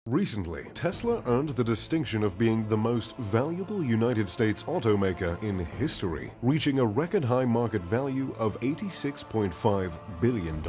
Recently, Tesla earned the distinction of being the most valuable United States automaker in history, reaching a record-high market value of $86.5 billion.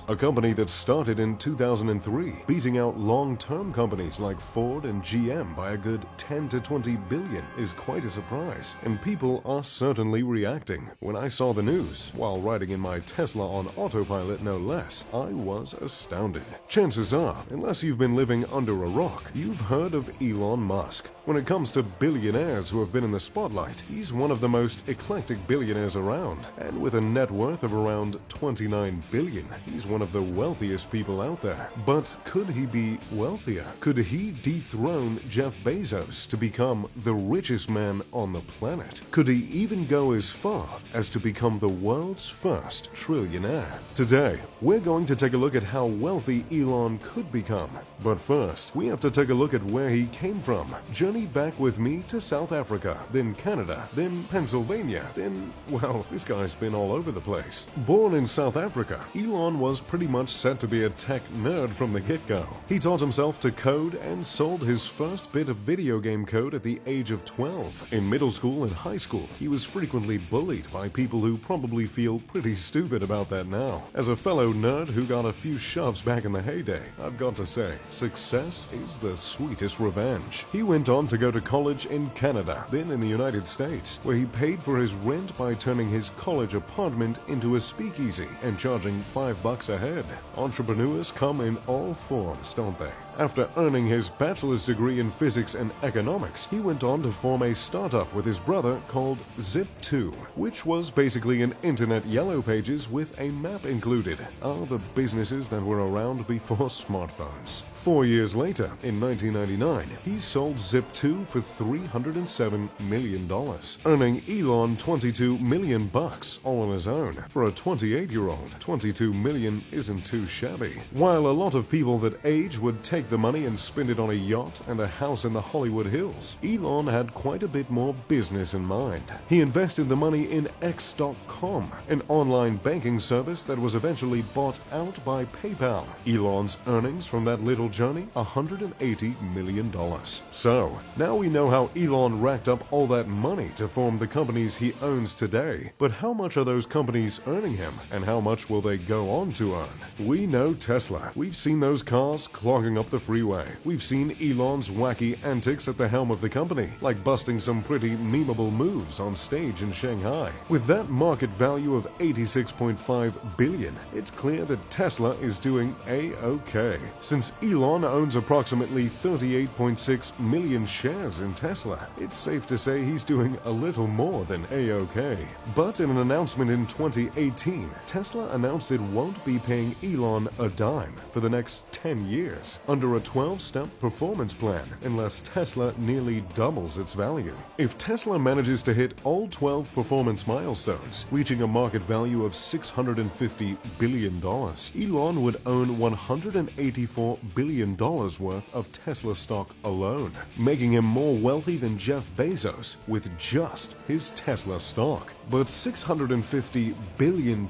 A company that started in 2003, beating out long-term companies like Ford and GM by a good 10 to 20 billion is quite a surprise, and people are certainly reacting. When I saw the news, while riding in my Tesla on autopilot no less, I was astounded. Chances are, unless you've been living under a rock, you've heard of Elon Musk. When it comes to billionaires who have been in the spotlight, he's one of the most eclectic billionaires around, and with a net worth of around 29 billion, he's one of the wealthiest people out there. But could he be wealthier? Could he dethrone Jeff Bezos to become the richest man on the planet? Could he even go as far as to become the world's first trillionaire? Today, we're going to take a look at how wealthy Elon could become. But first, we have to take a look at where he came from. Journey back with me to South Africa, then Canada, then Pennsylvania, then, well, this guy's been all over the place. Born in South Africa, Elon was pretty much set to be a tech nerd from the get-go. He taught himself to code and sold his first bit of video game code at the age of 12. In middle school and high school, he was frequently bullied by people who probably feel pretty stupid about that now. As a fellow nerd who got a few shoves back in the heyday, I've got to say, success is the sweetest revenge. He went on to go to college in Canada, then in the United States, where he paid for his rent by turning his college apartment into a speakeasy and charging $5 a head. Entrepreneurs come in all forms, don't they? After earning his bachelor's degree in physics and economics, he went on to form a startup with his brother called Zip2, which was basically an internet yellow pages with a map included. All the businesses that were around before smartphones. 4 years later, in 1999, he sold Zip2 for $307 million, earning Elon $22 million all on his own. For a 28-year-old, $22 million isn't too shabby. While a lot of people that age would take the money and spend it on a yacht and a house in the Hollywood Hills, Elon had quite a bit more business in mind. He invested the money in X.com, an online banking service that was eventually bought out by PayPal. Elon's earnings from that little journey, $180 million. So, now we know how Elon racked up all that money to form the companies he owns today. But how much are those companies earning him, and how much will they go on to earn? We know Tesla. We've seen those cars clogging up the freeway. We've seen Elon's wacky antics at the helm of the company, like busting some pretty memeable moves on stage in Shanghai. With that market value of $86.5 billion, it's clear that Tesla is doing A-OK. Since Elon owns approximately 38.6 million shares in Tesla, it's safe to say he's doing a little more than A-OK. But in an announcement in 2018, Tesla announced it won't be paying Elon a dime for the next 10 years under a 12-step performance plan unless Tesla nearly doubles its value. If Tesla manages to hit all 12 performance milestones, reaching a market value of $650 billion, Elon would own $184 billion worth of Tesla stock alone, making him more wealthy than Jeff Bezos with just his Tesla stock. But $650 billion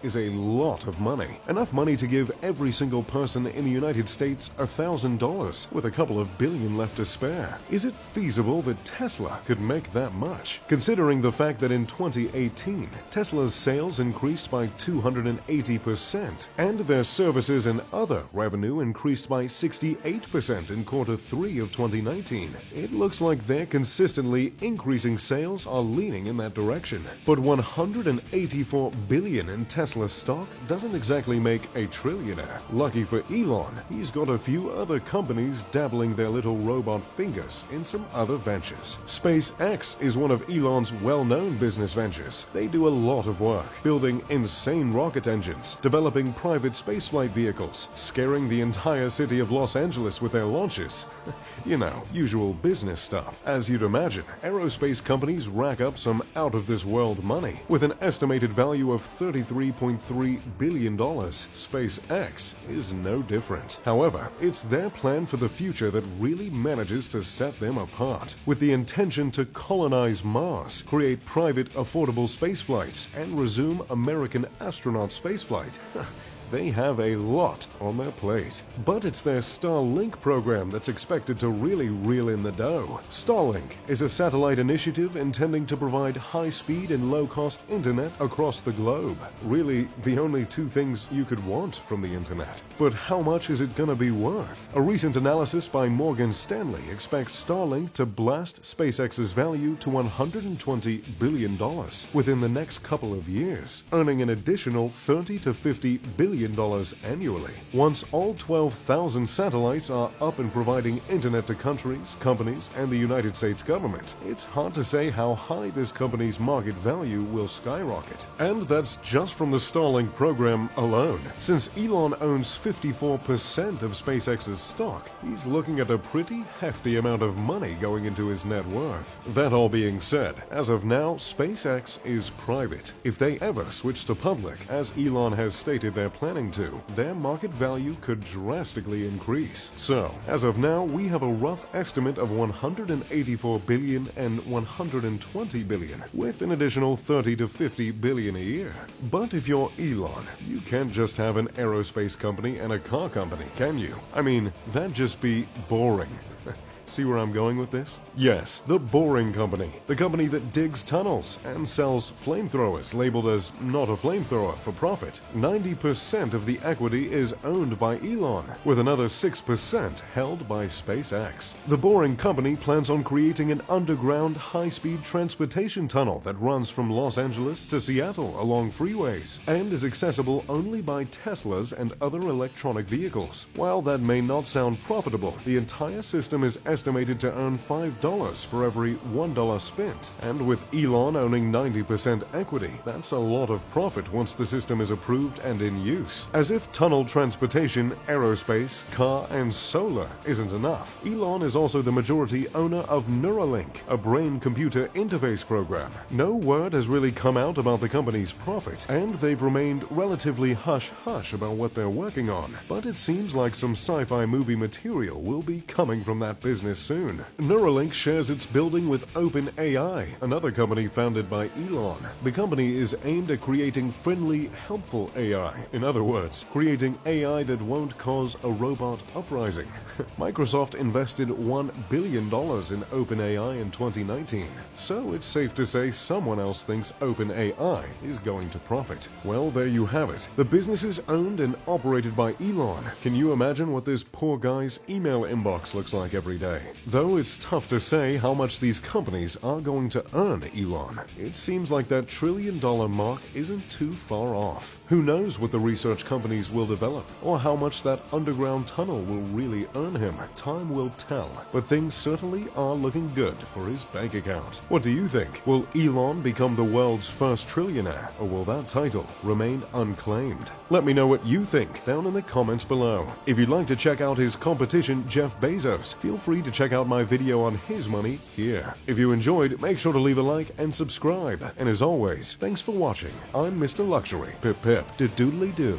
is a lot of money. Enough money to give every single person in the United States $1,000 with a couple of billion left to spare. Is it feasible that Tesla could make that much? Considering the fact that in 2018, Tesla's sales increased by 280% and their services and other revenue increased by 68% in Q3 of 2019, it looks like their consistently increasing sales are leaning in that direction. But $184 billion in Tesla stock doesn't exactly make a trillionaire. Lucky for Elon, he's got a few other companies dabbling their little robot fingers in some other ventures. SpaceX is one of Elon's well-known business ventures. They do a lot of work, building insane rocket engines, developing private spaceflight vehicles, scaring the entire city of Los Angeles with their launches. You know, usual business stuff. As you'd imagine, aerospace companies rack up some out-of-this-world money. With an estimated value of $33.3 billion, SpaceX is no different. However, it's their plan for the future that really manages to set them apart. With the intention to colonize Mars, create private, affordable space flights, and resume American astronaut spaceflight. They have a lot on their plate. But it's their Starlink program that's expected to really reel in the dough. Starlink is a satellite initiative intending to provide high-speed and low-cost internet across the globe. Really, the only two things you could want from the internet. But how much is it gonna be worth? A recent analysis by Morgan Stanley expects Starlink to blast SpaceX's value to $120 billion within the next couple of years, earning an additional $30 to $50 billion annually. Once all 12,000 satellites are up and providing internet to countries, companies, and the United States government, it's hard to say how high this company's market value will skyrocket. And that's just from the Starlink program alone. Since Elon owns 54% of SpaceX's stock, he's looking at a pretty hefty amount of money going into his net worth. That all being said, as of now, SpaceX is private. If they ever switch to public, as Elon has stated they're planning to, their market value could drastically increase. So, as of now, we have a rough estimate of $184 billion and $120 billion, with an additional $30 to $50 billion a year. But if you're Elon, you can't just have an aerospace company and a car company, can you? I mean, that'd just be boring. See where I'm going with this? Yes, the Boring Company. The company that digs tunnels and sells flamethrowers labeled as not a flamethrower for profit. 90% of the equity is owned by Elon, with another 6% held by SpaceX. The Boring Company plans on creating an underground high-speed transportation tunnel that runs from Los Angeles to Seattle along freeways and is accessible only by Teslas and other electronic vehicles. While that may not sound profitable, the entire system is estimated to earn $5 for every $1 spent. And with Elon owning 90% equity, that's a lot of profit once the system is approved and in use. As if tunnel transportation, aerospace, car, and solar isn't enough, Elon is also the majority owner of Neuralink, a brain-computer interface program. No word has really come out about the company's profit, and they've remained relatively hush-hush about what they're working on. But it seems like some sci-fi movie material will be coming from that business soon. Neuralink shares its building with OpenAI, another company founded by Elon. The company is aimed at creating friendly, helpful AI. In other words, creating AI that won't cause a robot uprising. Microsoft invested $1 billion in OpenAI in 2019, so it's safe to say someone else thinks OpenAI is going to profit. Well, there you have it. The business is owned and operated by Elon. Can you imagine what this poor guy's email inbox looks like every day? Though it's tough to say how much these companies are going to earn Elon. It seems like that $1 trillion mark isn't too far off. Who knows what the research companies will develop, or how much that underground tunnel will really earn him? Time will tell, but things certainly are looking good for his bank account. What do you think? Will Elon become the world's first trillionaire, or will that title remain unclaimed? Let me know what you think down in the comments below. If you'd like to check out his competition, Jeff Bezos, feel free to check out my video on his money here. If you enjoyed, make sure to leave a like and subscribe. And as always, thanks for watching. I'm Mr. Luxury. Pip pip, doodly doo.